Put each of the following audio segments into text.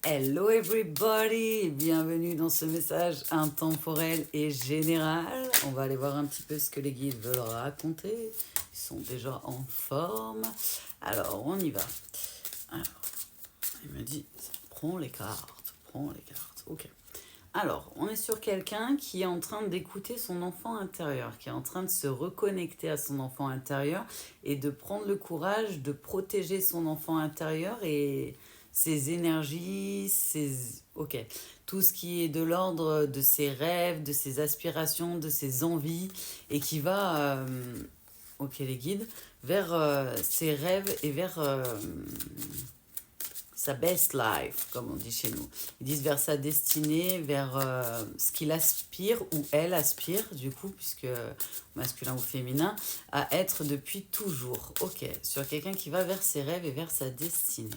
Hello everybody, bienvenue dans ce message intemporel et général. On va aller voir un petit peu ce que les guides veulent raconter. Ils sont déjà en forme. Alors, on y va. Alors, il me dit, prends les cartes. Ok. Alors, on est sur quelqu'un qui est en train d'écouter son enfant intérieur, qui est en train de se reconnecter à son enfant intérieur et de prendre le courage de protéger son enfant intérieur et ses énergies, ok, tout ce qui est de l'ordre de ses rêves, de ses aspirations, de ses envies et qui va, ok les guides, vers ses rêves et vers sa best life, comme on dit chez nous. Ils disent vers sa destinée, vers ce qu'il aspire, ou elle aspire, du coup, puisque masculin ou féminin, à être depuis toujours. Ok, sur quelqu'un qui va vers ses rêves et vers sa destinée.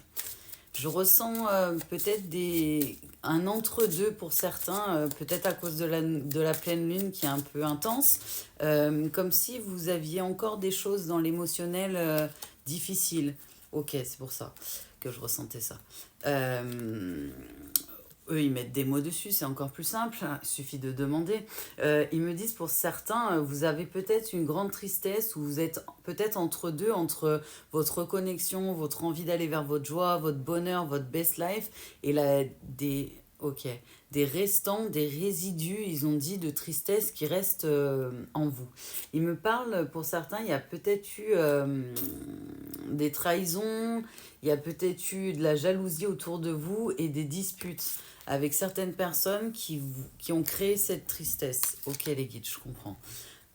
Je ressens peut-être un entre-deux pour certains, peut-être à cause de la pleine lune qui est un peu intense, comme si vous aviez encore des choses dans l'émotionnel difficiles. Ok, c'est pour ça que je ressentais ça. Eux, ils mettent des mots dessus, c'est encore plus simple, il suffit de demander. Ils me disent pour certains, vous avez peut-être une grande tristesse ou vous êtes peut-être entre deux, entre votre reconnexion, votre envie d'aller vers votre joie, votre bonheur, votre best life, et là, des restants, des résidus, ils ont dit, de tristesse qui restent en vous. Ils me parlent, pour certains, il y a peut-être eu des trahisons, il y a peut-être eu de la jalousie autour de vous et des disputes avec certaines personnes qui ont créé cette tristesse. Ok les guides, je comprends.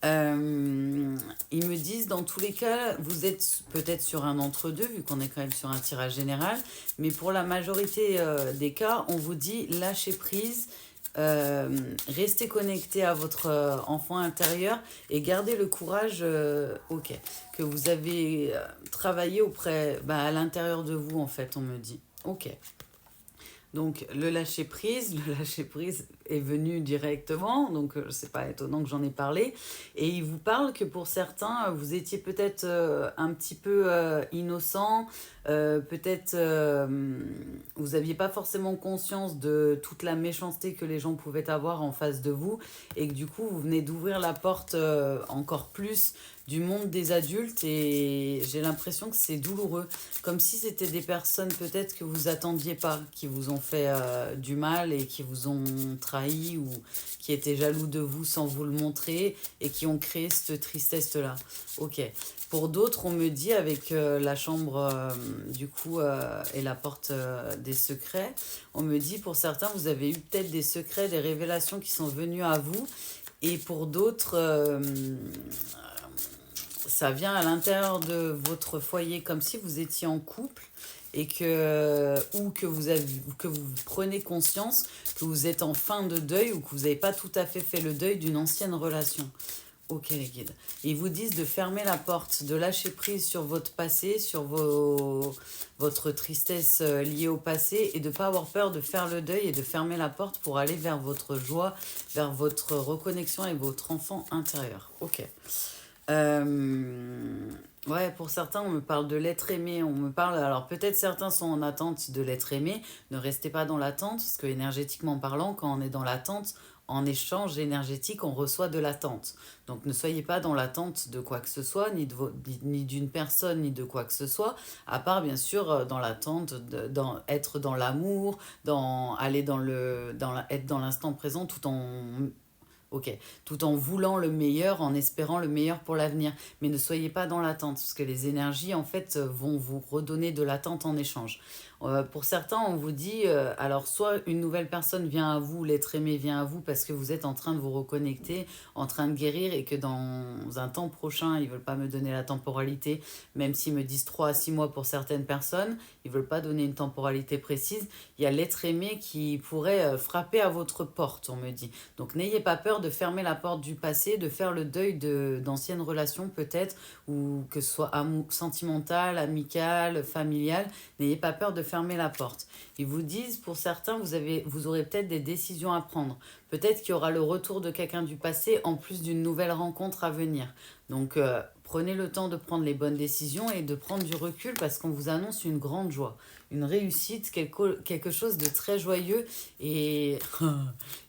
Ils me disent, dans tous les cas, vous êtes peut-être sur un entre-deux, vu qu'on est quand même sur un tirage général, mais pour la majorité des cas, on vous dit lâchez prise, restez connecté à votre enfant intérieur et gardez le courage que vous avez travaillé à l'intérieur de vous, en fait, on me dit. Ok. Donc le lâcher prise est venu directement, donc c'est pas étonnant que j'en ai parlé. Et il vous parle que pour certains, vous étiez peut-être un petit peu innocent, peut-être vous n'aviez pas forcément conscience de toute la méchanceté que les gens pouvaient avoir en face de vous, et que du coup vous venez d'ouvrir la porte encore plus du monde des adultes, et j'ai l'impression que c'est douloureux, comme si c'était des personnes peut-être que vous attendiez pas, qui vous ont fait du mal et qui vous ont trahi ou qui étaient jaloux de vous sans vous le montrer et qui ont créé cette tristesse-là. Ok. Pour d'autres, on me dit avec la chambre et la porte des secrets, on me dit pour certains, vous avez eu peut-être des secrets, des révélations qui sont venues à vous, et pour d'autres, ça vient à l'intérieur de votre foyer, comme si vous étiez en couple et que vous prenez conscience que vous êtes en fin de deuil ou que vous n'avez pas tout à fait le deuil d'une ancienne relation. Ok les guides. Ils vous disent de fermer la porte, de lâcher prise sur votre passé, sur votre tristesse liée au passé, et de ne pas avoir peur de faire le deuil et de fermer la porte pour aller vers votre joie, vers votre reconnexion avec votre enfant intérieur. Ok. Ouais, pour certains, on me parle de l'être aimé. On me parle. Alors, peut-être certains sont en attente de l'être aimé. Ne restez pas dans l'attente, parce que énergétiquement parlant, quand on est dans l'attente, en échange énergétique, on reçoit de l'attente. Donc, ne soyez pas dans l'attente de quoi que ce soit, ni d'une personne, ni de quoi que ce soit, à part, bien sûr, dans l'attente, être dans l'amour, être dans l'instant présent Ok, tout en voulant le meilleur, en espérant le meilleur pour l'avenir. Mais ne soyez pas dans l'attente, parce que les énergies, en fait, vont vous redonner de l'attente en échange. Pour certains, on vous dit, alors soit une nouvelle personne vient à vous, l'être aimé vient à vous parce que vous êtes en train de vous reconnecter, en train de guérir, et que dans un temps prochain, ils ne veulent pas me donner la temporalité, même s'ils me disent 3 à 6 mois pour certaines personnes, ils ne veulent pas donner une temporalité précise. Il y a l'être aimé qui pourrait frapper à votre porte, on me dit. Donc n'ayez pas peur de fermer la porte du passé, de faire le deuil d'anciennes relations peut-être, ou que ce soit sentimental, amical, familial. N'ayez pas peur de fermer la porte. Ils vous disent, pour certains, vous aurez peut-être des décisions à prendre. Peut-être qu'il y aura le retour de quelqu'un du passé en plus d'une nouvelle rencontre à venir. Donc prenez le temps de prendre les bonnes décisions et de prendre du recul, parce qu'on vous annonce une grande joie. une réussite, quelque chose de très joyeux et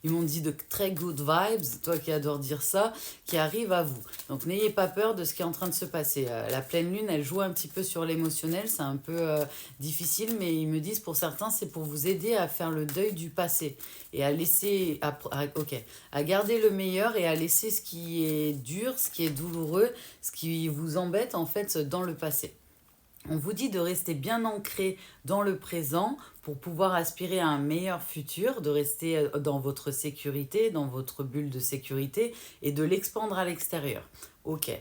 ils m'ont dit de très good vibes, toi qui adore dire ça, qui arrive à vous. Donc n'ayez pas peur de ce qui est en train de se passer. La pleine lune, elle joue un petit peu sur l'émotionnel, c'est un peu difficile, mais ils me disent pour certains, c'est pour vous aider à faire le deuil du passé et à laisser, à garder le meilleur et à laisser ce qui est dur, ce qui est douloureux, ce qui vous embête en fait dans le passé. On vous dit de rester bien ancré dans le présent pour pouvoir aspirer à un meilleur futur, de rester dans votre sécurité, dans votre bulle de sécurité et de l'expandre à l'extérieur. Ok.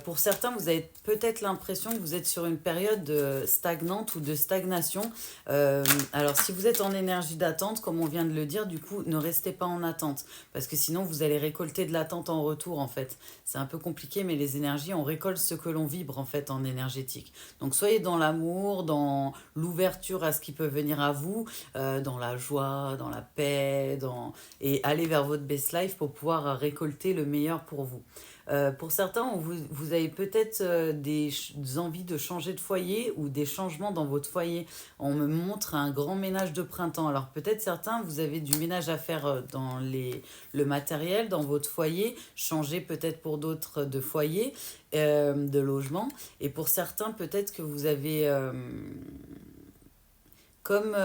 Pour certains, vous avez peut-être l'impression que vous êtes sur une période stagnante ou de stagnation. Alors, si vous êtes en énergie d'attente, comme on vient de le dire, du coup, ne restez pas en attente. Parce que sinon, vous allez récolter de l'attente en retour, en fait. C'est un peu compliqué, mais les énergies, on récolte ce que l'on vibre, en fait, en énergétique. Donc, soyez dans l'amour, dans l'ouverture à ce qui peut venir à vous, dans la joie, dans la paix, et allez vers votre best life pour pouvoir récolter le meilleur pour vous. Pour certains, vous avez peut-être des envies de changer de foyer ou des changements dans votre foyer. On me montre un grand ménage de printemps. Alors peut-être certains, vous avez du ménage à faire dans le matériel, dans votre foyer, changer peut-être pour d'autres de foyer, de logement. Et pour certains, peut-être que vous avez comme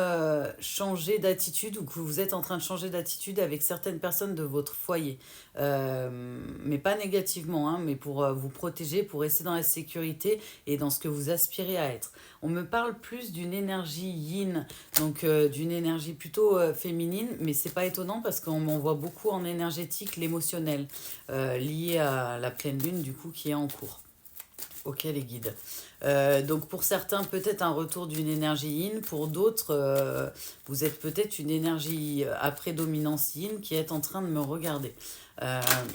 changer d'attitude ou que vous êtes en train de changer d'attitude avec certaines personnes de votre foyer. Mais pas négativement, hein, mais pour vous protéger, pour rester dans la sécurité et dans ce que vous aspirez à être. On me parle plus d'une énergie yin, donc d'une énergie plutôt féminine, mais c'est pas étonnant parce qu'on m'envoie beaucoup en énergétique, l'émotionnel, lié à la pleine lune du coup qui est en cours. Ok les guides. Donc pour certains, peut-être un retour d'une énergie yin. Pour d'autres, vous êtes peut-être une énergie à prédominance yin qui est en train de me regarder.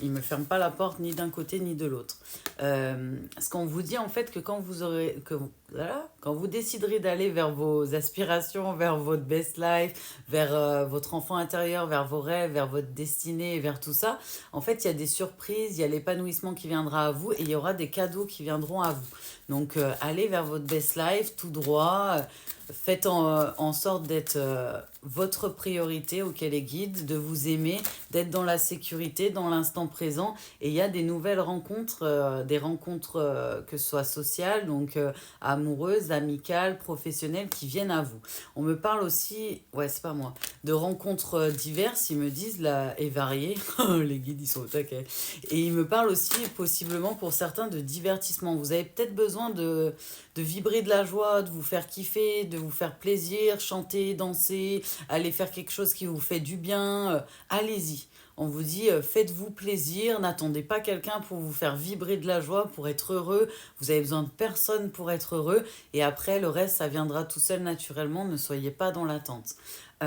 Il ne me ferme pas la porte ni d'un côté ni de l'autre. Ce qu'on vous dit en fait que quand vous déciderez d'aller vers vos aspirations, vers votre best life, vers votre enfant intérieur, vers vos rêves, vers votre destinée, vers tout ça, en fait il y a des surprises, il y a l'épanouissement qui viendra à vous et il y aura des cadeaux qui viendront à vous. Donc allez vers votre best life tout droit. Faites en sorte d'être votre priorité auquel est guide, de vous aimer, d'être dans la sécurité, dans l'instant présent. Et il y a des nouvelles rencontres, des rencontres que ce soit sociales, donc amoureuses, amicales, professionnelles, qui viennent à vous. On me parle aussi, ouais c'est pas moi, de rencontres diverses, ils me disent, là, et variées. Les guides ils sont au taquet. Et ils me parlent aussi possiblement pour certains de divertissement. Vous avez peut-être besoin de vibrer de la joie, de vous faire kiffer, de vous faire plaisir, chanter, danser, aller faire quelque chose qui vous fait du bien, allez-y. On vous dit, faites-vous plaisir, n'attendez pas quelqu'un pour vous faire vibrer de la joie, pour être heureux. Vous avez besoin de personne pour être heureux. Et après, le reste, ça viendra tout seul naturellement. Ne soyez pas dans l'attente. On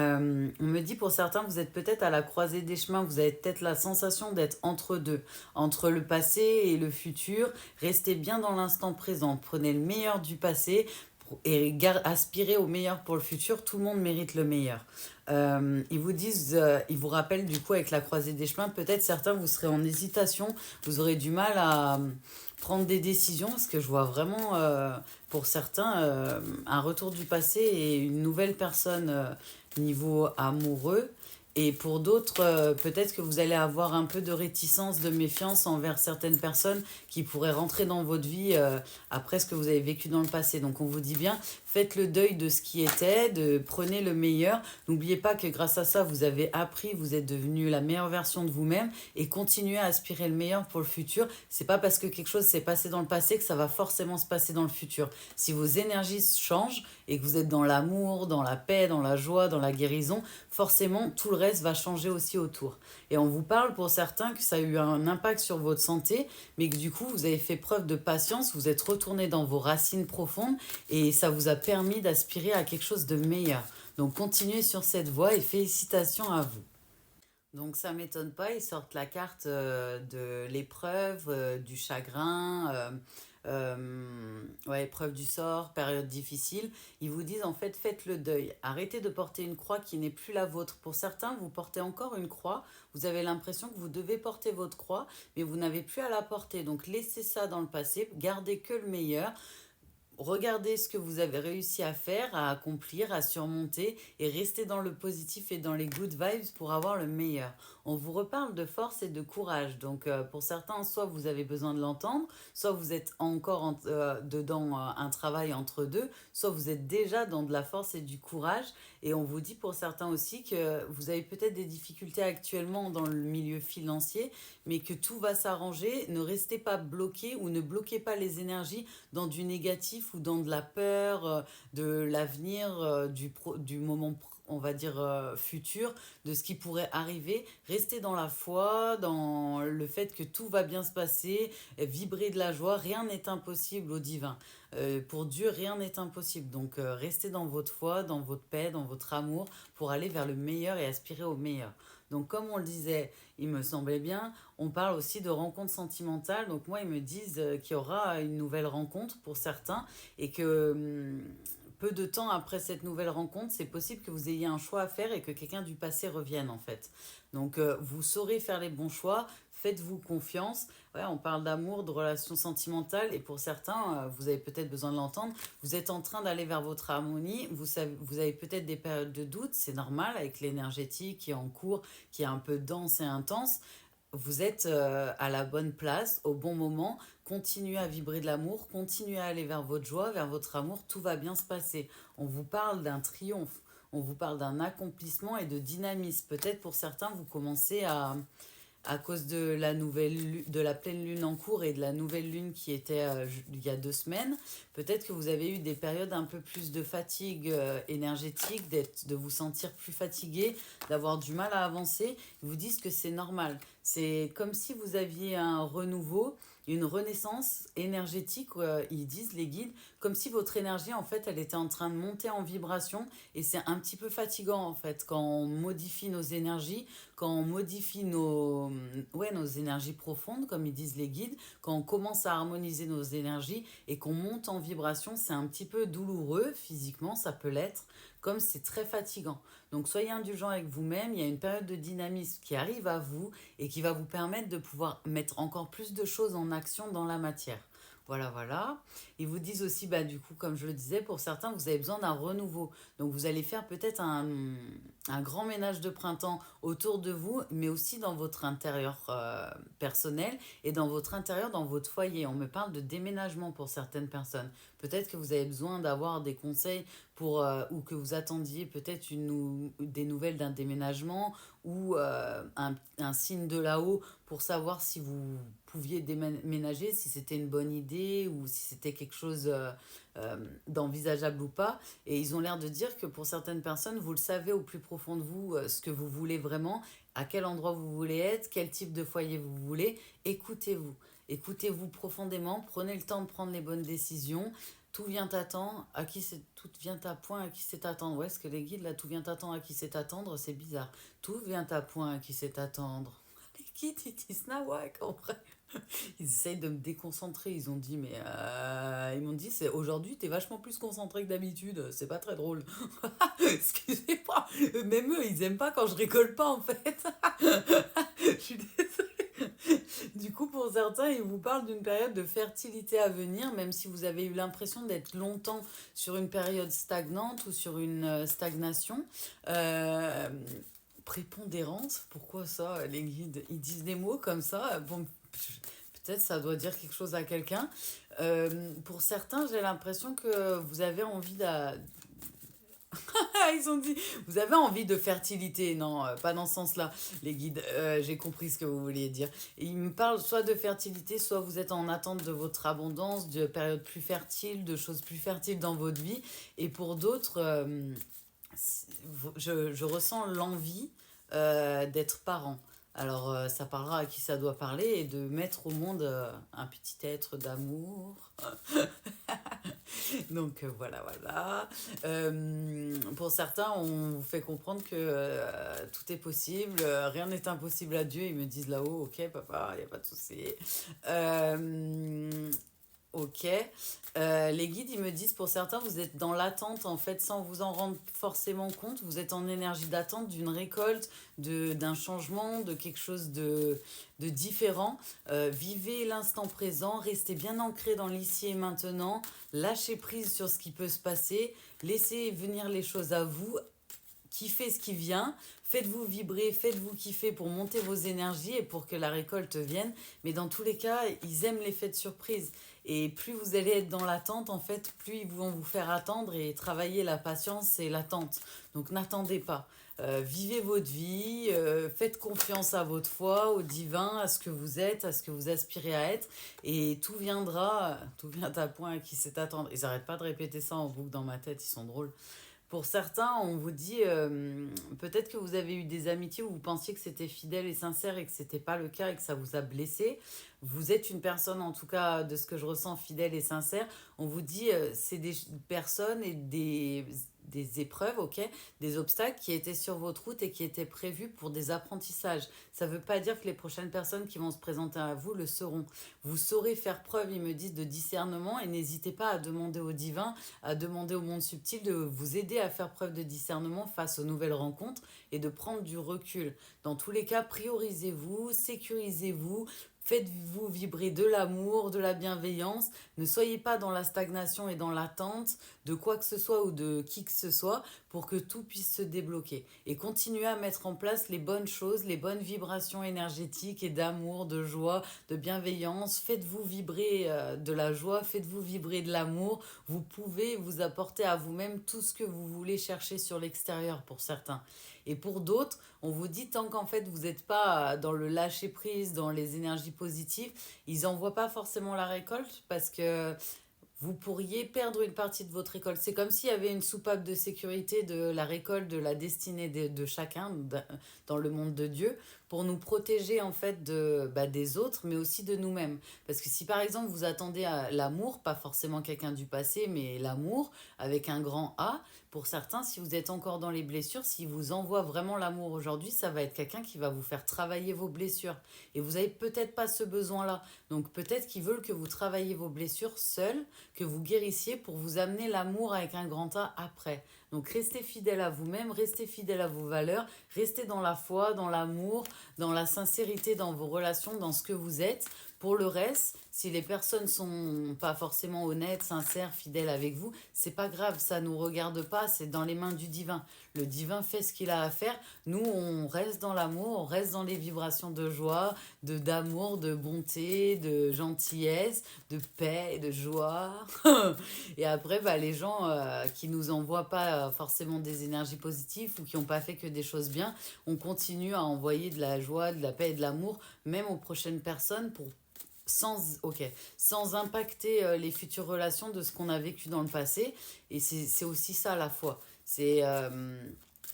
me dit pour certains, vous êtes peut-être à la croisée des chemins. Vous avez peut-être la sensation d'être entre deux, entre le passé et le futur. Restez bien dans l'instant présent. Prenez le meilleur du passé et aspirez au meilleur pour le futur. Tout le monde mérite le meilleur. Ils vous disent, ils vous rappellent du coup avec la croisée des chemins, peut-être certains vous serez en hésitation, vous aurez du mal à prendre des décisions, parce que je vois vraiment pour certains un retour du passé et une nouvelle personne niveau amoureux. Et pour d'autres, peut-être que vous allez avoir un peu de réticence, de méfiance envers certaines personnes qui pourraient rentrer dans votre vie après ce que vous avez vécu dans le passé. Donc on vous dit bien, faites le deuil de ce qui était, prenez le meilleur. N'oubliez pas que grâce à ça, vous avez appris, vous êtes devenu la meilleure version de vous-même et continuez à aspirer le meilleur pour le futur. C'est pas parce que quelque chose s'est passé dans le passé que ça va forcément se passer dans le futur. Si vos énergies changent et que vous êtes dans l'amour, dans la paix, dans la joie, dans la guérison, forcément tout le reste va changer aussi autour. Et on vous parle pour certains que ça a eu un impact sur votre santé, mais que du coup vous avez fait preuve de patience, vous êtes retourné dans vos racines profondes et ça vous a permis d'aspirer à quelque chose de meilleur. Donc continuez sur cette voie et félicitations à vous. Donc ça m'étonne pas, ils sortent la carte de l'épreuve, du chagrin, ouais, épreuve du sort, période difficile. Ils vous disent en fait faites le deuil, arrêtez de porter une croix qui n'est plus la vôtre. Pour certains, vous portez encore une croix, vous avez l'impression que vous devez porter votre croix, mais vous n'avez plus à la porter. Donc laissez ça dans le passé, gardez que le meilleur. regardez ce que vous avez réussi à faire, à accomplir, à surmonter et restez dans le positif et dans les good vibes pour avoir le meilleur. On vous reparle de force et de courage. Donc pour certains, soit vous avez besoin de l'entendre, soit vous êtes encore dedans un travail entre deux, soit vous êtes déjà dans de la force et du courage. Et on vous dit pour certains aussi que vous avez peut-être des difficultés actuellement dans le milieu financier, mais que tout va s'arranger. Ne restez pas bloqué ou ne bloquez pas les énergies dans du négatif ou dans de la peur de l'avenir, du moment on va dire futur, de ce qui pourrait arriver. Restez dans la foi, dans le fait que tout va bien se passer, vibrer de la joie, rien n'est impossible au divin. Pour Dieu, rien n'est impossible. Donc restez dans votre foi, dans votre paix, dans votre amour pour aller vers le meilleur et aspirer au meilleur. Donc comme on le disait, il me semblait bien, on parle aussi de rencontres sentimentales. Donc moi, ils me disent qu'il y aura une nouvelle rencontre pour certains et que peu de temps après cette nouvelle rencontre, c'est possible que vous ayez un choix à faire et que quelqu'un du passé revienne en fait. Donc vous saurez faire les bons choix, faites-vous confiance. Ouais, on parle d'amour, de relations sentimentales et pour certains, vous avez peut-être besoin de l'entendre, vous êtes en train d'aller vers votre harmonie, vous avez peut-être des périodes de doute, c'est normal avec l'énergétique qui est en cours, qui est un peu dense et intense. Vous êtes à la bonne place, au bon moment, continuez à vibrer de l'amour, continuez à aller vers votre joie, vers votre amour, tout va bien se passer. On vous parle d'un triomphe, on vous parle d'un accomplissement et de dynamisme. Peut-être pour certains, vous commencez à cause de de la pleine lune en cours et de la nouvelle lune qui était il y a 2 semaines, peut-être que vous avez eu des périodes un peu plus de fatigue énergétique, de vous sentir plus fatigué, d'avoir du mal à avancer. Ils vous disent que c'est normal. C'est comme si vous aviez un renouveau, une renaissance énergétique, ils disent les guides, comme si votre énergie en fait elle était en train de monter en vibration et c'est un petit peu fatigant en fait quand on modifie nos énergies, quand on modifie nos énergies profondes, comme ils disent les guides, quand on commence à harmoniser nos énergies et qu'on monte en vibration, c'est un petit peu douloureux physiquement, ça peut l'être, comme c'est très fatigant. Donc soyez indulgents avec vous-même, il y a une période de dynamisme qui arrive à vous et qui va vous permettre de pouvoir mettre encore plus de choses en action dans la matière. Voilà, voilà. Ils vous disent aussi, bah, du coup, comme je le disais, pour certains, vous avez besoin d'un renouveau. Donc, vous allez faire peut-être un grand ménage de printemps autour de vous, mais aussi dans votre intérieur personnel et dans votre intérieur, dans votre foyer. On me parle de déménagement pour certaines personnes. Peut-être que vous avez besoin d'avoir des conseils pour, ou que vous attendiez peut-être des nouvelles d'un déménagement ou un signe de là-haut pour savoir si vous pouviez déménager, si c'était une bonne idée ou si c'était quelque chose d'envisageable ou pas. Et ils ont l'air de dire que pour certaines personnes, vous le savez au plus profond de vous, ce que vous voulez vraiment, à quel endroit vous voulez être, quel type de foyer vous voulez. Écoutez-vous. Écoutez-vous profondément, prenez le temps de prendre les bonnes décisions. Tout vient t'attendre, tout vient à point, à qui c'est attendre. Ouais, est-ce que les guides, là, tout vient t'attendre, à qui c'est attendre, c'est bizarre. Tout vient à point, à qui c'est attendre. Les guides, ils disent nawak, en vrai. Ils essayent de me déconcentrer. Ils ont dit, mais ils m'ont dit, c'est aujourd'hui, t'es vachement plus concentré que d'habitude. C'est pas très drôle. Excusez-moi. Même eux, ils aiment pas quand je rigole pas, en fait. Je suis désolée. Du coup, pour certains, ils vous parlent d'une période de fertilité à venir, même si vous avez eu l'impression d'être longtemps sur une période stagnante ou sur une stagnation. Euh, Prépondérante, pourquoi ça, les guides, ils disent des mots comme ça. Bon, peut-être ça doit dire quelque chose à quelqu'un. Pour certains, j'ai l'impression que vous avez envie ils ont dit, vous avez envie de fertilité. Non, pas dans ce sens-là, les guides. J'ai compris ce que vous vouliez dire. Et ils me parlent soit de fertilité, soit vous êtes en attente de votre abondance, de périodes plus fertiles, de choses plus fertiles dans votre vie. Et pour d'autres, je ressens l'envie d'être parent. Alors, ça parlera à qui ça doit parler et de mettre au monde un petit être d'amour. Donc voilà, voilà. Pour certains, on vous fait comprendre que tout est possible, rien n'est impossible à Dieu. Ils me disent là-haut, ok papa, il n'y a pas de souci. Ok. Les guides, ils me disent, pour certains, vous êtes dans l'attente, en fait, sans vous en rendre forcément compte. Vous êtes en énergie d'attente d'une récolte, d'un changement, de quelque chose de différent. Vivez l'instant présent, restez bien ancré dans l'ici et maintenant, lâchez prise sur ce qui peut se passer, laissez venir les choses à vous, kiffez ce qui vient, faites-vous vibrer, faites-vous kiffer pour monter vos énergies et pour que la récolte vienne. Mais dans tous les cas, ils aiment l'effet de surprise. Et plus vous allez être dans l'attente, en fait, plus ils vont vous faire attendre et travailler la patience et l'attente. Donc n'attendez pas. Vivez votre vie, faites confiance à votre foi, au divin, à ce que vous êtes, à ce que vous aspirez à être. Et tout viendra, tout vient à point à qui sait attendre. Ils n'arrêtent pas de répéter ça en boucle dans ma tête, ils sont drôles. Pour certains, on vous dit peut-être que vous avez eu des amitiés où vous pensiez que c'était fidèle et sincère et que c'était pas le cas et que ça vous a blessé. Vous êtes une personne, en tout cas de ce que je ressens, fidèle et sincère. On vous dit c'est des personnes et des épreuves, ok, des obstacles qui étaient sur votre route et qui étaient prévus pour des apprentissages. Ça ne veut pas dire que les prochaines personnes qui vont se présenter à vous le seront. Vous saurez faire preuve, ils me disent, de discernement et n'hésitez pas à demander au divin, à demander au monde subtil de vous aider à faire preuve de discernement face aux nouvelles rencontres et de prendre du recul. Dans tous les cas, priorisez-vous, sécurisez-vous, faites-vous vibrer de l'amour, de la bienveillance. Ne soyez pas dans la stagnation et dans l'attente de quoi que ce soit ou de qui que ce soit pour que tout puisse se débloquer. Et continuez à mettre en place les bonnes choses, les bonnes vibrations énergétiques et d'amour, de joie, de bienveillance. Faites-vous vibrer de la joie, faites-vous vibrer de l'amour. Vous pouvez vous apporter à vous-même tout ce que vous voulez chercher sur l'extérieur pour certains. Et pour d'autres, on vous dit tant qu'en fait vous n'êtes pas dans le lâcher prise, dans les énergies positives, ils n'envoient pas forcément la récolte parce que vous pourriez perdre une partie de votre récolte. C'est comme s'il y avait une soupape de sécurité de la récolte, de la destinée de chacun dans le monde de Dieu, pour nous protéger en fait des autres, mais aussi de nous-mêmes. Parce que si par exemple vous attendez à l'amour, pas forcément quelqu'un du passé, mais l'amour avec un grand A, pour certains, si vous êtes encore dans les blessures, s'il vous envoie vraiment l'amour aujourd'hui, ça va être quelqu'un qui va vous faire travailler vos blessures. Et vous n'avez peut-être pas ce besoin-là. Donc peut-être qu'ils veulent que vous travailliez vos blessures seuls, que vous guérissiez pour vous amener l'amour avec un grand A après. Donc restez fidèle à vous-même, restez fidèle à vos valeurs, restez dans la foi, dans l'amour, dans la sincérité, dans vos relations, dans ce que vous êtes. Pour le reste, si les personnes sont pas forcément honnêtes, sincères, fidèles avec vous, c'est pas grave, ça nous regarde pas, c'est dans les mains du divin. Le divin fait ce qu'il a à faire. Nous, on reste dans l'amour, on reste dans les vibrations de joie, d'amour, de bonté, de gentillesse, de paix, de joie. Et après, les gens qui nous envoient pas forcément des énergies positives ou qui n'ont pas fait que des choses bien, on continue à envoyer de la joie, de la paix et de l'amour, même aux prochaines personnes sans impacter les futures relations de ce qu'on a vécu dans le passé. Et c'est aussi ça la foi. C'est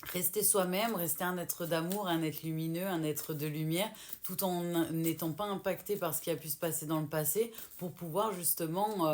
rester soi-même, rester un être d'amour, un être lumineux, un être de lumière, tout en n'étant pas impacté par ce qui a pu se passer dans le passé, pour pouvoir justement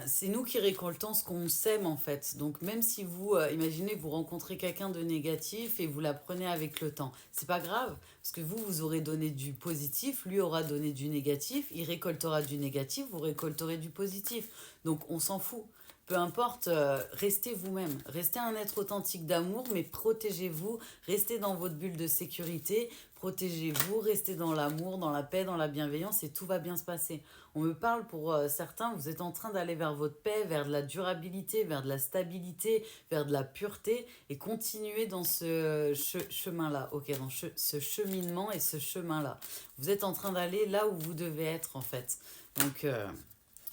c'est nous qui récoltons ce qu'on sème en fait. Donc même si vous, imaginez que vous rencontrez quelqu'un de négatif et vous l'apprenez avec le temps, c'est pas grave, parce que vous aurez donné du positif, lui aura donné du négatif, il récoltera du négatif, vous récolterez du positif. Donc on s'en fout. Peu importe, restez vous-même, restez un être authentique d'amour, mais protégez-vous, restez dans votre bulle de sécurité, protégez-vous, restez dans l'amour, dans la paix, dans la bienveillance et tout va bien se passer. On me parle pour certains, vous êtes en train d'aller vers votre paix, vers de la durabilité, vers de la stabilité, vers de la pureté et continuez dans ce chemin-là, ok, dans ce cheminement et ce chemin-là. Vous êtes en train d'aller là où vous devez être en fait. Donc,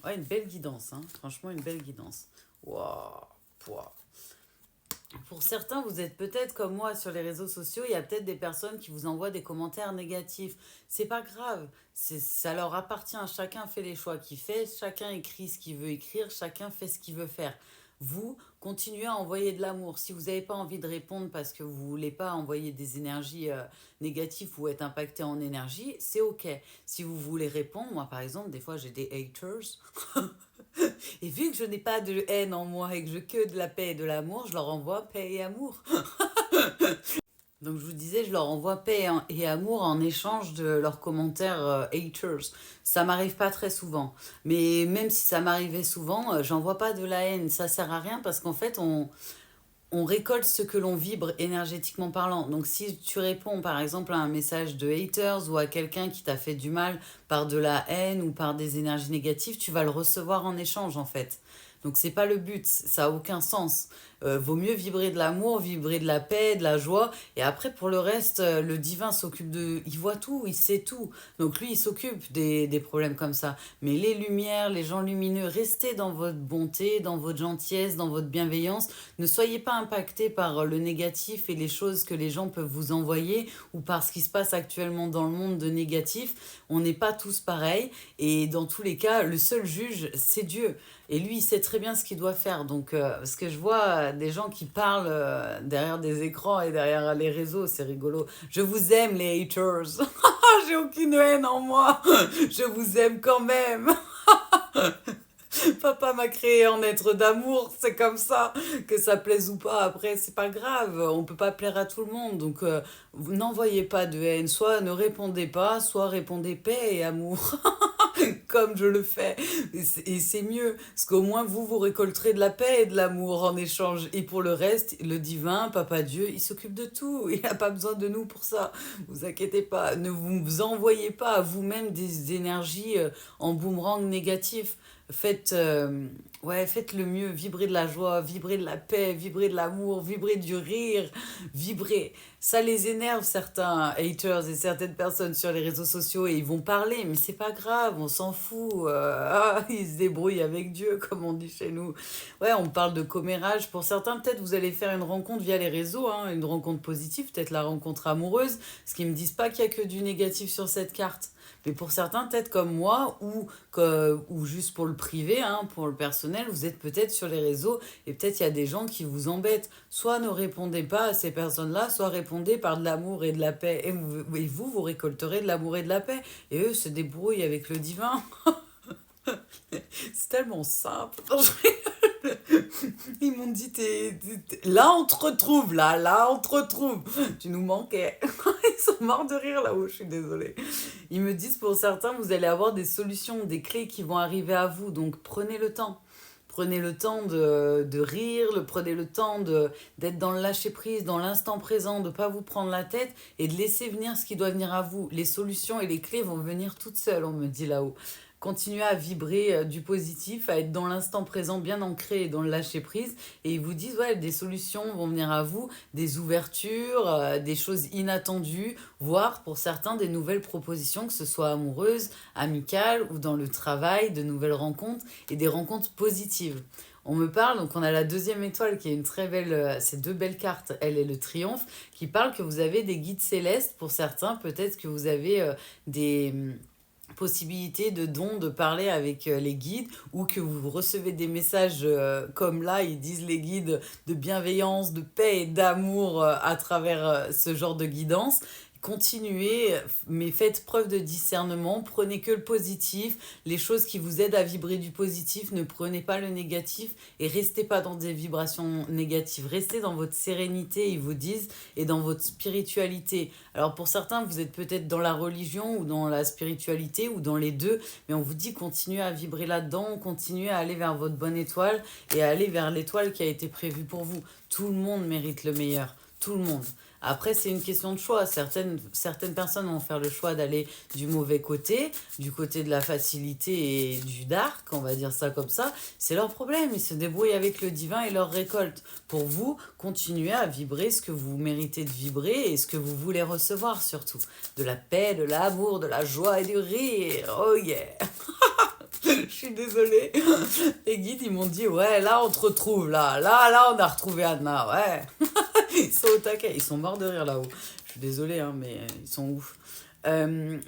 ouais, une belle guidance, hein. Franchement, une belle guidance. Waouh, pouah. Pour certains, vous êtes peut-être comme moi sur les réseaux sociaux, il y a peut-être des personnes qui vous envoient des commentaires négatifs. C'est pas grave, ça leur appartient. Chacun fait les choix qu'il fait, chacun écrit ce qu'il veut écrire, chacun fait ce qu'il veut faire. Vous, continuez à envoyer de l'amour. Si vous n'avez pas envie de répondre parce que vous ne voulez pas envoyer des énergies négatives ou être impacté en énergie, c'est ok. Si vous voulez répondre, moi par exemple, des fois j'ai des haters. Et vu que je n'ai pas de haine en moi et que je que de la paix et de l'amour, je leur envoie paix et amour. Donc je vous disais, je leur envoie paix et amour en échange de leurs commentaires haters. Ça m'arrive pas très souvent. Mais même si ça m'arrivait souvent, j'envoie pas de la haine. Ça sert à rien parce qu'en fait, on récolte ce que l'on vibre énergétiquement parlant. Donc si tu réponds par exemple à un message de haters ou à quelqu'un qui t'a fait du mal par de la haine ou par des énergies négatives, tu vas le recevoir en échange en fait. Donc c'est pas le but, ça a aucun sens. Vaut mieux vibrer de l'amour, vibrer de la paix, de la joie. Et après pour le reste, le divin s'occupe de... Il voit tout, il sait tout. Donc lui, il s'occupe des problèmes comme ça. Mais les lumières, les gens lumineux, restez dans votre bonté, dans votre gentillesse, dans votre bienveillance. Ne soyez pas impactés par le négatif et les choses que les gens peuvent vous envoyer ou par ce qui se passe actuellement dans le monde de négatif. On n'est pas tous pareils et dans tous les cas, le seul juge, c'est Dieu. Et lui, il sait très bien ce qu'il doit faire. Donc, parce que je vois des gens qui parlent derrière des écrans et derrière les réseaux, c'est rigolo. Je vous aime, les haters. J'ai aucune haine en moi. Je vous aime quand même. Papa m'a créé en être d'amour, c'est comme ça, que ça plaise ou pas, après c'est pas grave, on peut pas plaire à tout le monde, donc n'envoyez pas de haine, soit ne répondez pas, soit répondez paix et amour, comme je le fais, et c'est mieux, parce qu'au moins vous, vous récolterez de la paix et de l'amour en échange, et pour le reste, le divin, Papa Dieu, il s'occupe de tout, il n'a pas besoin de nous pour ça, vous inquiétez pas, ne vous envoyez pas à vous-même des énergies en boomerang négatif. Faites, ouais, faites le mieux, vibrez de la joie, vibrez de la paix, vibrez de l'amour, vibrez du rire, vibrez. Ça les énerve certains haters et certaines personnes sur les réseaux sociaux et ils vont parler, mais c'est pas grave, on s'en fout. Ils se débrouillent avec Dieu, comme on dit chez nous. Ouais, on parle de commérage. Pour certains, peut-être vous allez faire une rencontre via les réseaux, hein, une rencontre positive, peut-être la rencontre amoureuse, ce qui me disent pas qu'il y a que du négatif sur cette carte. Mais pour certains, peut-être comme moi, ou juste pour le privé, hein, pour le personnel, vous êtes peut-être sur les réseaux et peut-être il y a des gens qui vous embêtent. Soit ne répondez pas à ces personnes-là, soit répondez par de l'amour et de la paix. Et vous récolterez de l'amour et de la paix. Et eux se débrouillent avec le divin. C'est tellement simple. Ils m'ont dit, là on te retrouve, là on te retrouve. Tu nous manquais. Ils sont morts de rire là-haut, je suis désolée. Ils me disent pour certains, vous allez avoir des solutions, des clés qui vont arriver à vous. Donc prenez le temps. Prenez le temps de rire, prenez le temps d'être dans le lâcher-prise, dans l'instant présent, de ne pas vous prendre la tête et de laisser venir ce qui doit venir à vous. Les solutions et les clés vont venir toutes seules, on me dit là-haut. Continuez à vibrer du positif, à être dans l'instant présent, bien ancré et dans le lâcher-prise. Et ils vous disent, ouais, des solutions vont venir à vous, des ouvertures, des choses inattendues, voire pour certains des nouvelles propositions, que ce soit amoureuses, amicales ou dans le travail, de nouvelles rencontres et des rencontres positives. On me parle, donc on a la deuxième étoile qui est une très belle, ces deux belles cartes, elle est le triomphe, qui parle que vous avez des guides célestes pour certains, peut-être que vous avez des possibilité de don de parler avec les guides ou que vous recevez des messages comme là, ils disent les guides de bienveillance, de paix et d'amour à travers ce genre de guidance. Continuez, mais faites preuve de discernement, prenez que le positif, les choses qui vous aident à vibrer du positif, ne prenez pas le négatif et restez pas dans des vibrations négatives, restez dans votre sérénité, ils vous disent, et dans votre spiritualité. Alors pour certains, vous êtes peut-être dans la religion ou dans la spiritualité ou dans les deux, mais on vous dit continuez à vibrer là-dedans, continuez à aller vers votre bonne étoile et à aller vers l'étoile qui a été prévue pour vous. Tout le monde mérite le meilleur, tout le monde. Après, c'est une question de choix. Certaines personnes vont faire le choix d'aller du mauvais côté, du côté de la facilité et du dark, on va dire ça comme ça. C'est leur problème. Ils se débrouillent avec le divin et leur récolte. Pour vous, continuez à vibrer ce que vous méritez de vibrer et ce que vous voulez recevoir surtout. De la paix, de l'amour, de la joie et du rire. Oh yeah. Je suis désolée. Les guides, ils m'ont dit, ouais, là, on te retrouve, là, on a retrouvé Anna, ouais. Ils sont au taquet, ils sont morts de rire là-haut. Je suis désolée, hein, mais ils sont ouf.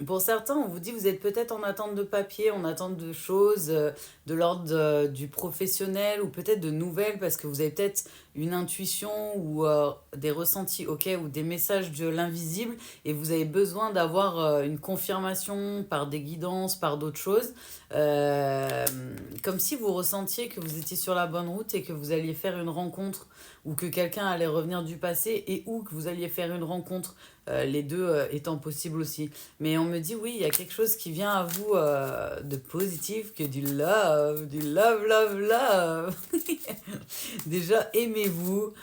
Pour certains, on vous dit vous êtes peut-être en attente de papier, en attente de choses de l'ordre du professionnel ou peut-être de nouvelles parce que vous avez peut-être une intuition ou des ressentis, ok, ou des messages de l'invisible, et vous avez besoin d'avoir une confirmation par des guidances, par d'autres choses, euh, comme si vous ressentiez que vous étiez sur la bonne route et que vous alliez faire une rencontre, ou que quelqu'un allait revenir du passé, et ou que vous alliez faire une rencontre, les deux étant possibles aussi. Mais on me dit, oui, il y a quelque chose qui vient à vous de positif, que du love, love, love. Déjà, aimez-vous.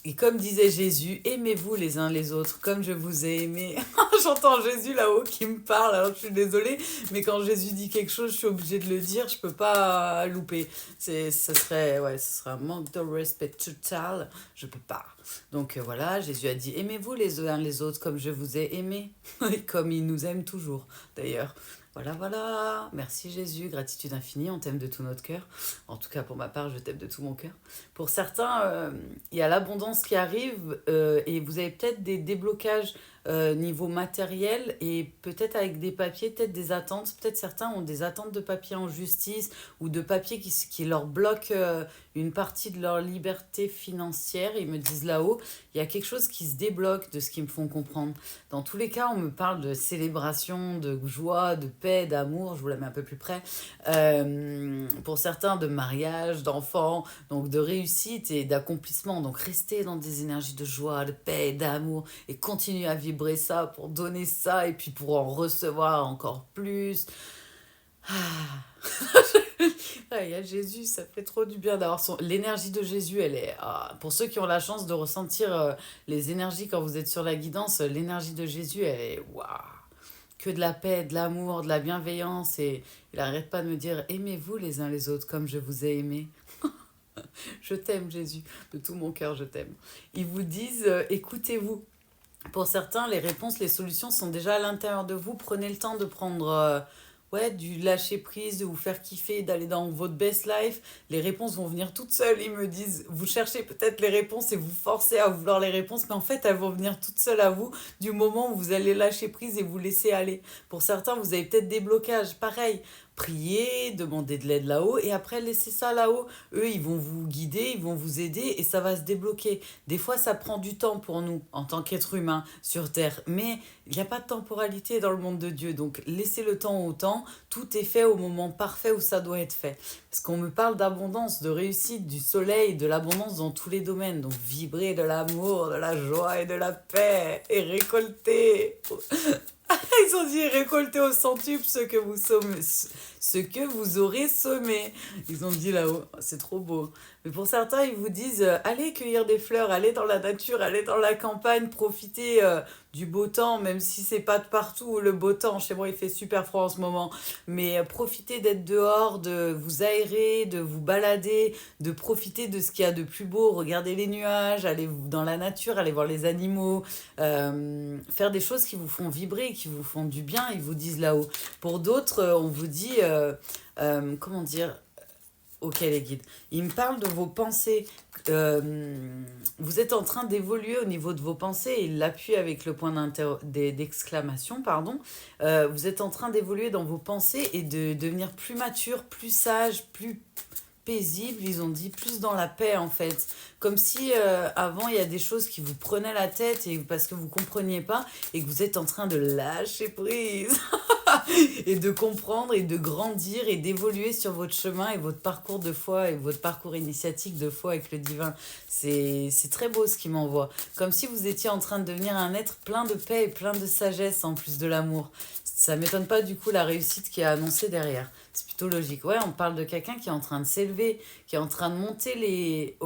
Et comme disait Jésus, aimez-vous les uns les autres comme je vous ai aimé. J'entends Jésus là-haut qui me parle, alors je suis désolée, mais quand Jésus dit quelque chose, je suis obligée de le dire, je peux pas louper. Ce serait un manque de respect total, je peux pas. Donc voilà, Jésus a dit, aimez-vous les uns les autres comme je vous ai aimé, et comme il nous aime toujours, d'ailleurs. Voilà, voilà. Merci Jésus, gratitude infinie, on t'aime de tout notre cœur. En tout cas, pour ma part, je t'aime de tout mon cœur. Pour certains, il y a l'abondance qui arrive et vous avez peut-être des déblocages niveau matériel et peut-être avec des papiers, peut-être des attentes. Peut-être certains ont des attentes de papiers en justice ou de papiers qui leur bloquent une partie de leur liberté financière. Ils me disent là-haut, il y a quelque chose qui se débloque de ce qu'ils me font comprendre. Dans tous les cas, on me parle de célébration, de joie, de paix, d'amour. Je vous la mets un peu plus près. Pour certains, de mariage, d'enfants, donc de réussite et d'accomplissement. Donc restez dans des énergies de joie, de paix, d'amour et continuez à vibrer ça pour donner ça et puis pour en recevoir encore plus. Ah, il y a Jésus, ça fait trop du bien d'avoir l'énergie de Jésus, elle est... pour ceux qui ont la chance de ressentir les énergies quand vous êtes sur la guidance, l'énergie de Jésus, elle est... Waouh, que de la paix, de l'amour, de la bienveillance. Et il n'arrête pas de me dire, aimez-vous les uns les autres comme je vous ai aimé. Je t'aime Jésus, de tout mon cœur je t'aime. Ils vous disent, écoutez-vous. Pour certains, les réponses, les solutions sont déjà à l'intérieur de vous. Prenez le temps de prendre ouais, du lâcher prise, de vous faire kiffer, d'aller dans votre best life. Les réponses vont venir toutes seules. Ils me disent, vous cherchez peut-être les réponses et vous forcez à vouloir les réponses, mais en fait, elles vont venir toutes seules à vous du moment où vous allez lâcher prise et vous laisser aller. Pour certains, vous avez peut-être des blocages. Pareil, priez, demandez de l'aide là-haut et après laissez ça là-haut. Eux, ils vont vous guider, ils vont vous aider et ça va se débloquer. Des fois, ça prend du temps pour nous en tant qu'être humain sur Terre, mais il n'y a pas de temporalité dans le monde de Dieu. Donc, laissez le temps au temps. Tout est fait au moment parfait où ça doit être fait. Parce qu'on me parle d'abondance, de réussite, du soleil, de l'abondance dans tous les domaines. Donc, vibrez de l'amour, de la joie et de la paix et récoltez. Ils ont dit récoltez au centuple ce que vous aurez semé. Ils ont dit là-haut, c'est trop beau. Mais pour certains, ils vous disent allez cueillir des fleurs, allez dans la nature, allez dans la campagne, profitez du beau temps, même si c'est pas de partout le beau temps. Chez moi, il fait super froid en ce moment. Mais profitez d'être dehors, de vous aérer, de vous balader, de profiter de ce qu'il y a de plus beau. Regardez les nuages, allez dans la nature, allez voir les animaux, faire des choses qui vous font vibrer, qui vous font du bien, ils vous disent là-haut. Pour d'autres, on vous dit, comment dire, ok les guides, ils me parlent de vos pensées. Vous êtes en train d'évoluer au niveau de vos pensées, et ils l'appuient avec le point d'exclamation, pardon. Vous êtes en train d'évoluer dans vos pensées et de devenir plus mature, plus sage, plus paisible, ils ont dit, plus dans la paix en fait. Comme si avant il y a des choses qui vous prenaient la tête et parce que vous compreniez pas et que vous êtes en train de lâcher prise et de comprendre et de grandir et d'évoluer sur votre chemin et votre parcours de foi et votre parcours initiatique de foi avec le divin. C'est très beau ce qu'il m'envoie. Comme si vous étiez en train de devenir un être plein de paix et plein de sagesse en plus de l'amour. Ça m'étonne pas du coup la réussite qui est annoncée derrière. C'est plutôt logique. Ouais, on parle de quelqu'un qui est en train de s'élever, qui est en train de monter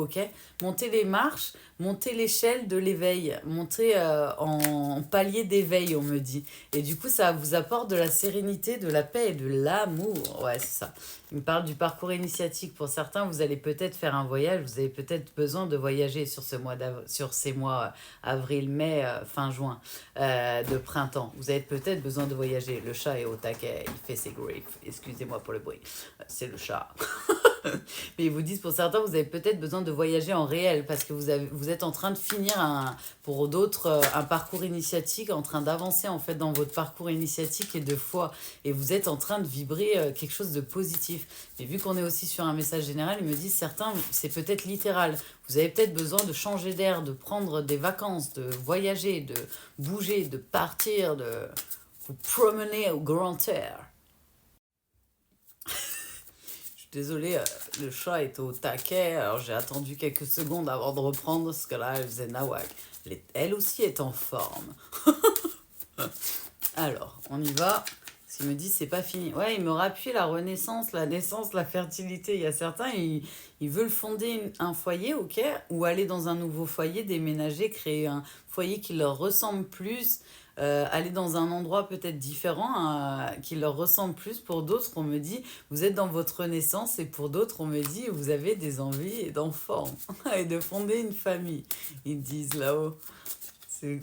monter les marches, monter l'échelle de l'éveil, monter en palier d'éveil, on me dit. Et du coup, ça vous apporte de la sérénité, de la paix et de l'amour. Ouais, c'est ça. Il me parle du parcours initiatique. Pour certains, vous allez peut-être faire un voyage, vous avez peut-être besoin de voyager sur sur ces mois avril, mai, fin juin, de printemps. Vous avez peut-être besoin de voyager. Le chat est au taquet, il fait ses griffes. Excusez-moi pour le bruit. C'est le chat. Mais ils vous disent, pour certains, vous avez peut-être besoin de voyager en réel parce que vous êtes en train de finir, pour d'autres, un parcours initiatique, en train d'avancer en fait dans votre parcours initiatique et de foi. Et vous êtes en train de vibrer quelque chose de positif. Mais vu qu'on est aussi sur un message général, ils me disent, certains, c'est peut-être littéral. Vous avez peut-être besoin de changer d'air, de prendre des vacances, de voyager, de bouger, de partir, de vous promener au grand air. Désolée, le chat est au taquet, alors j'ai attendu quelques secondes avant de reprendre, parce que là, elle faisait nawak. Elle aussi est en forme. Alors, on y va. Parce qu'il me dit, c'est pas fini. Ouais, il me rappuie la renaissance, la naissance, la fertilité. Il y a certains, ils veulent fonder un foyer, ok, ou aller dans un nouveau foyer, déménager, créer un foyer qui leur ressemble plus, aller dans un endroit peut-être différent, qui leur ressemble plus. Pour d'autres, on me dit, vous êtes dans votre renaissance, et pour d'autres, on me dit, vous avez des envies d'enfants et de fonder une famille. Ils disent là-haut. C'est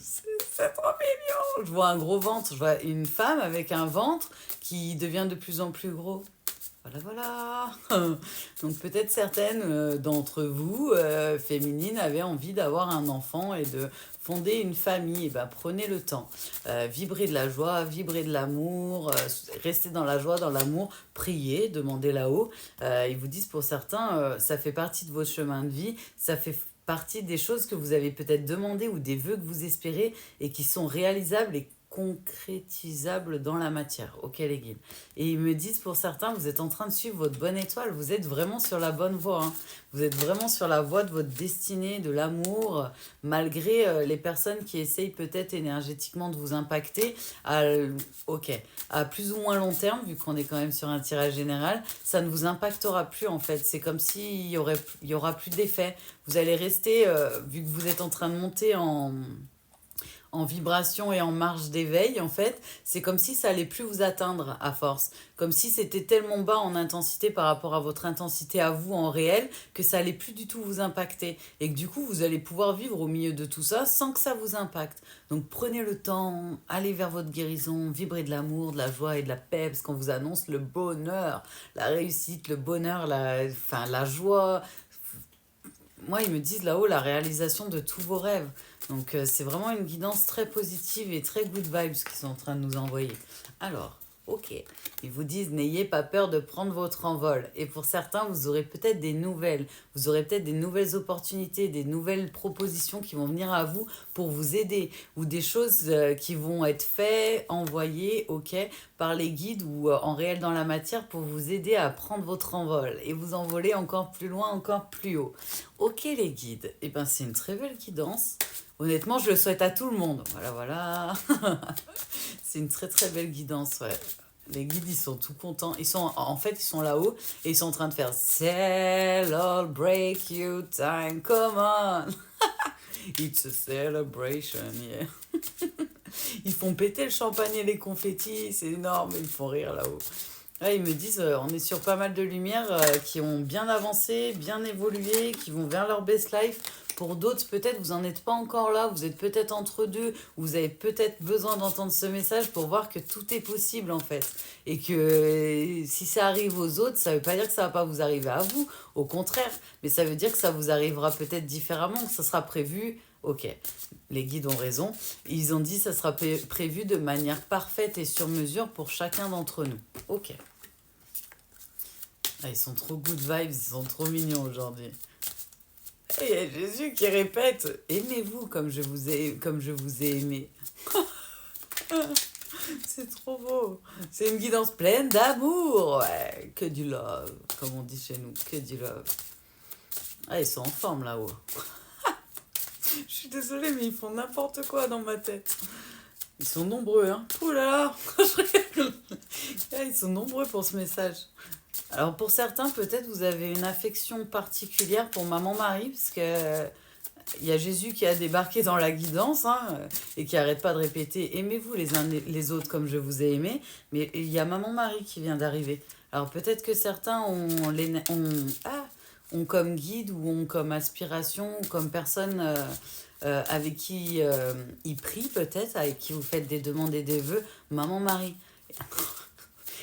trop mignon. Je vois un gros ventre, je vois une femme avec un ventre qui devient de plus en plus gros. Voilà, voilà. Donc peut-être certaines d'entre vous, féminines, avaient envie d'avoir un enfant et de fonder une famille. Et ben, prenez le temps. Vibrez de la joie, vibrez de l'amour, restez dans la joie, dans l'amour, priez, demandez là-haut. Ils vous disent pour certains, ça fait partie de votre chemin de vie, ça fait partie des choses que vous avez peut-être demandé ou des vœux que vous espérez et qui sont réalisables et concrétisables dans la matière. Ok les guides. Et ils me disent pour certains, vous êtes en train de suivre votre bonne étoile, vous êtes vraiment sur la bonne voie. Hein. Vous êtes vraiment sur la voie de votre destinée, de l'amour, malgré les personnes qui essayent peut-être énergétiquement de vous impacter. Ok, à plus ou moins long terme, vu qu'on est quand même sur un tirage général, ça ne vous impactera plus en fait. C'est comme s'il y aura plus d'effet. Vous allez rester, vu que vous êtes en train de monter en vibration et en marge d'éveil, en fait, c'est comme si ça allait plus vous atteindre à force. Comme si c'était tellement bas en intensité par rapport à votre intensité à vous en réel, que ça allait plus du tout vous impacter. Et que du coup, vous allez pouvoir vivre au milieu de tout ça sans que ça vous impacte. Donc prenez le temps, allez vers votre guérison, vibrez de l'amour, de la joie et de la paix, parce qu'on vous annonce le bonheur, la réussite, le bonheur, la joie. Moi, ils me disent là-haut la réalisation de tous vos rêves. Donc, c'est vraiment une guidance très positive et très good vibes qu'ils sont en train de nous envoyer. Alors, ok, ils vous disent n'ayez pas peur de prendre votre envol. Et pour certains, vous aurez peut-être des nouvelles. Vous aurez peut-être des nouvelles opportunités, des nouvelles propositions qui vont venir à vous pour vous aider. Ou des choses qui vont être faites, envoyées, ok, par les guides ou en réel dans la matière pour vous aider à prendre votre envol et vous envoler encore plus loin, encore plus haut. Ok les guides, et ben c'est une très belle guidance. Honnêtement, je le souhaite à tout le monde. Voilà, voilà. C'est une très très belle guidance, ouais. Les guides, ils sont tout contents. En fait, ils sont là-haut et ils sont en train de faire Celebrate you time, come on. It's a celebration, yeah. Ils font péter le champagne et les confettis, c'est énorme, ils font rire là-haut. Ouais, ils me disent, on est sur pas mal de lumières qui ont bien avancé, bien évolué, qui vont vers leur best life. Pour d'autres, peut-être, vous n'en êtes pas encore là, vous êtes peut-être entre deux, vous avez peut-être besoin d'entendre ce message pour voir que tout est possible en fait. Et que si ça arrive aux autres, ça ne veut pas dire que ça ne va pas vous arriver à vous, au contraire. Mais ça veut dire que ça vous arrivera peut-être différemment, que ça sera prévu. Ok, les guides ont raison. Ils ont dit que ça sera prévu de manière parfaite et sur mesure pour chacun d'entre nous. Ok. Ah, ils sont trop good vibes, ils sont trop mignons aujourd'hui. Et il y a Jésus qui répète, aimez-vous comme je vous ai aimé. C'est trop beau. C'est une guidance pleine d'amour. Ouais, que du love, comme on dit chez nous, que du love. Ah, ils sont en forme là-haut. Je suis désolée, mais ils font n'importe quoi dans ma tête. Ils sont nombreux, hein. Ouh là là. Ils sont nombreux pour ce message. Alors pour certains, peut-être vous avez une affection particulière pour Maman Marie, parce que il y a Jésus qui a débarqué dans la guidance et qui arrête pas de répéter aimez-vous les uns les autres comme je vous ai aimé, mais il y a Maman Marie qui vient d'arriver. Alors peut-être que certains ont comme guide ou ont comme aspiration ou comme personne avec qui ils prient peut-être, avec qui vous faites des demandes et des vœux, Maman Marie.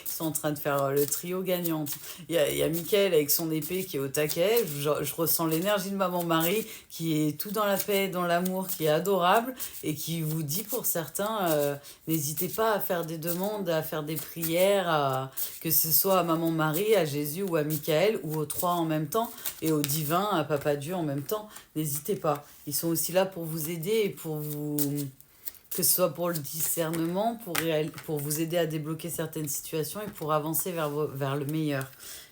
Ils sont en train de faire le trio gagnant. Il y a Mickaël avec son épée qui est au taquet. Je ressens l'énergie de Maman Marie qui est tout dans la paix, dans l'amour, qui est adorable et qui vous dit pour certains, n'hésitez pas à faire des demandes, à faire des prières, que ce soit à Maman Marie, à Jésus ou à Mickaël ou aux trois en même temps et au divin, à Papa Dieu en même temps. N'hésitez pas. Ils sont aussi là pour vous aider et pour vous... Que ce soit pour le discernement, pour vous aider à débloquer certaines situations et pour avancer vers le meilleur.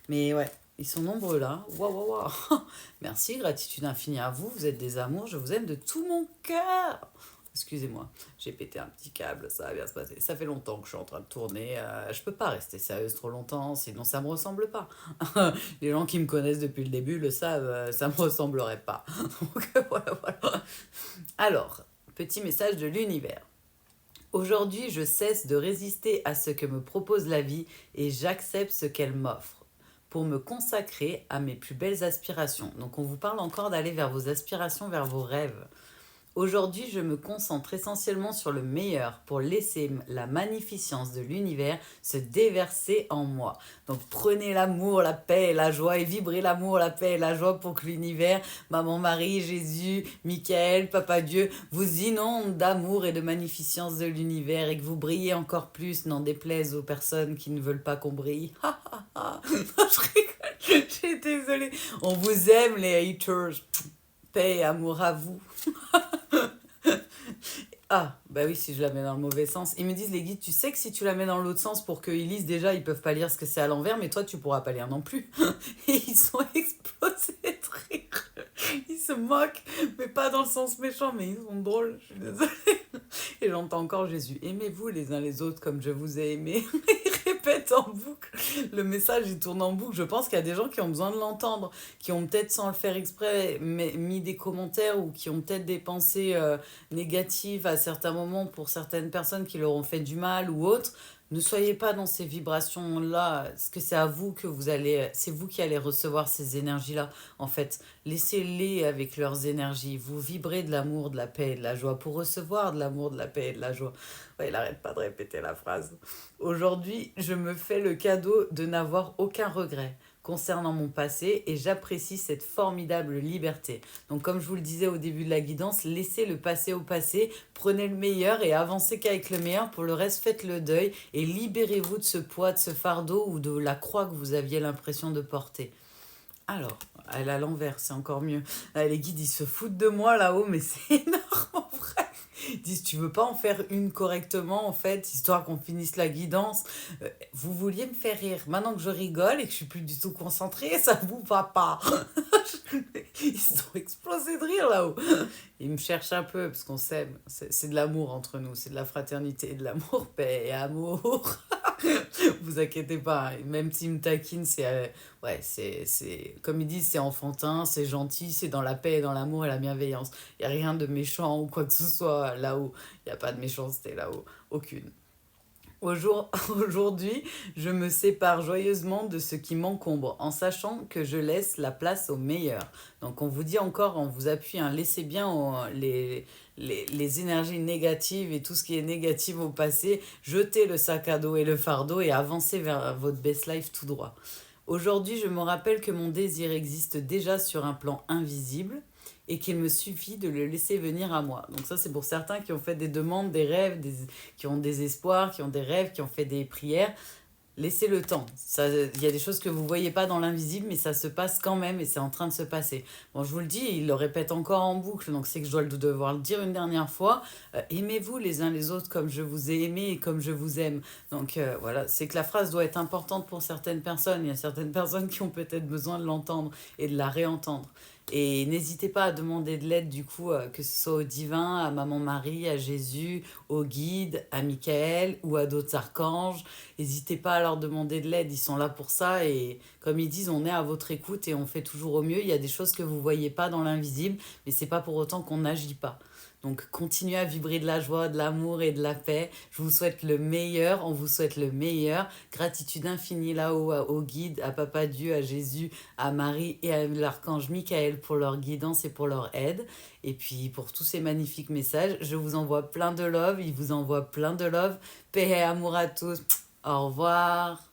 Mais ouais, ils sont nombreux là. Waouh, waouh, waouh. Merci, gratitude infinie à vous. Vous êtes des amours. Je vous aime de tout mon cœur. Excusez-moi, j'ai pété un petit câble, ça va bien se passer. Ça fait longtemps que je suis en train de tourner. Je peux pas rester sérieuse trop longtemps, sinon ça me ressemble pas. Les gens qui me connaissent depuis le début le savent, ça me ressemblerait pas. Donc voilà, voilà. Alors, petit message de l'univers. Aujourd'hui, je cesse de résister à ce que me propose la vie et j'accepte ce qu'elle m'offre pour me consacrer à mes plus belles aspirations. Donc on vous parle encore d'aller vers vos aspirations, vers vos rêves. Aujourd'hui, je me concentre essentiellement sur le meilleur pour laisser la magnificence de l'univers se déverser en moi. Donc prenez l'amour, la paix et la joie et vibrez l'amour, la paix et la joie pour que l'univers, Maman Marie, Jésus, Mickaël, Papa Dieu, vous inonde d'amour et de magnificence de l'univers et que vous brillez encore plus, n'en déplaise aux personnes qui ne veulent pas qu'on brille. Je rigole, je suis désolée. On vous aime les haters. Paix et amour à vous. Ah, bah oui, si je la mets dans le mauvais sens. Ils me disent, les guides, tu sais que si tu la mets dans l'autre sens pour qu'ils lisent, déjà, ils peuvent pas lire ce que c'est à l'envers, mais toi, tu pourras pas lire non plus. Et ils sont explosés de rire. Ils se moquent, mais pas dans le sens méchant, mais ils sont drôles, je suis désolée. Et j'entends encore Jésus, aimez-vous les uns les autres comme je vous ai aimé. Il répète en boucle. Le message, il tourne en boucle. Je pense qu'il y a des gens qui ont besoin de l'entendre, qui ont peut-être, sans le faire exprès, mis des commentaires ou qui ont peut-être des pensées négatives à certains moments pour certaines personnes qui leur ont fait du mal ou autre. Ne soyez pas dans ces vibrations-là, parce que c'est à vous que vous allez, c'est vous qui allez recevoir ces énergies-là. En fait, laissez-les avec leurs énergies. Vous vibrez de l'amour, de la paix et de la joie pour recevoir de l'amour, de la paix et de la joie. Ouais, il arrête pas de répéter la phrase. Aujourd'hui, je me fais le cadeau de n'avoir aucun regret concernant mon passé et j'apprécie cette formidable liberté. Donc comme je vous le disais au début de la guidance, laissez le passé au passé, prenez le meilleur et avancez qu'avec le meilleur. Pour le reste, faites le deuil et libérez-vous de ce poids, de ce fardeau ou de la croix que vous aviez l'impression de porter. Alors, elle a l'envers, c'est encore mieux. Les guides, ils se foutent de moi là-haut, mais c'est énorme en vrai. Ils disent, tu veux pas en faire une correctement, en fait, histoire qu'on finisse la guidance. Vous vouliez me faire rire. Maintenant que je rigole et que je suis plus du tout concentrée, ça vous va pas. Ils sont explosés de rire là-haut. Ils me cherchent un peu, parce qu'on s'aime. C'est de l'amour entre nous, c'est de la fraternité, de l'amour, paix et amour. Vous inquiétez pas, même s'ils me taquinent, ouais, comme ils disent, c'est enfantin, c'est gentil, c'est dans la paix, dans l'amour et la bienveillance. Il n'y a rien de méchant ou quoi que ce soit là-haut. Il n'y a pas de méchanceté là-haut, aucune. Aujourd'hui, je me sépare joyeusement de ce qui m'encombre en sachant que je laisse la place au meilleur. Donc on vous dit encore, on vous appuie, hein, laissez bien les énergies négatives et tout ce qui est négatif au passé, jetez le sac à dos et le fardeau et avancez vers votre best life tout droit. Aujourd'hui, je me rappelle que mon désir existe déjà sur un plan invisible et qu'il me suffit de le laisser venir à moi. Donc ça, c'est pour certains qui ont fait des demandes, des rêves, qui ont des espoirs, qui ont des rêves, qui ont fait des prières. Laissez le temps. Il y a des choses que vous ne voyez pas dans l'invisible, mais ça se passe quand même et c'est en train de se passer. Bon, je vous le dis, il le répète encore en boucle, donc c'est que je dois devoir le dire une dernière fois. Aimez-vous les uns les autres comme je vous ai aimé et comme je vous aime. Donc voilà, c'est que la phrase doit être importante pour certaines personnes. Il y a certaines personnes qui ont peut-être besoin de l'entendre et de la réentendre. Et n'hésitez pas à demander de l'aide, du coup, que ce soit au divin, à Maman Marie, à Jésus, au guide, à Mickaël ou à d'autres archanges. N'hésitez pas à leur demander de l'aide, ils sont là pour ça. Et comme ils disent, on est à votre écoute et on fait toujours au mieux. Il y a des choses que vous ne voyez pas dans l'invisible, mais ce n'est pas pour autant qu'on n'agit pas. Donc continuez à vibrer de la joie, de l'amour et de la paix. Je vous souhaite le meilleur, on vous souhaite le meilleur. Gratitude infinie là-haut au guide, à Papa Dieu, à Jésus, à Marie et à l'archange Michael pour leur guidance et pour leur aide. Et puis pour tous ces magnifiques messages, je vous envoie plein de love, il vous envoie plein de love. Paix et amour à tous. Au revoir.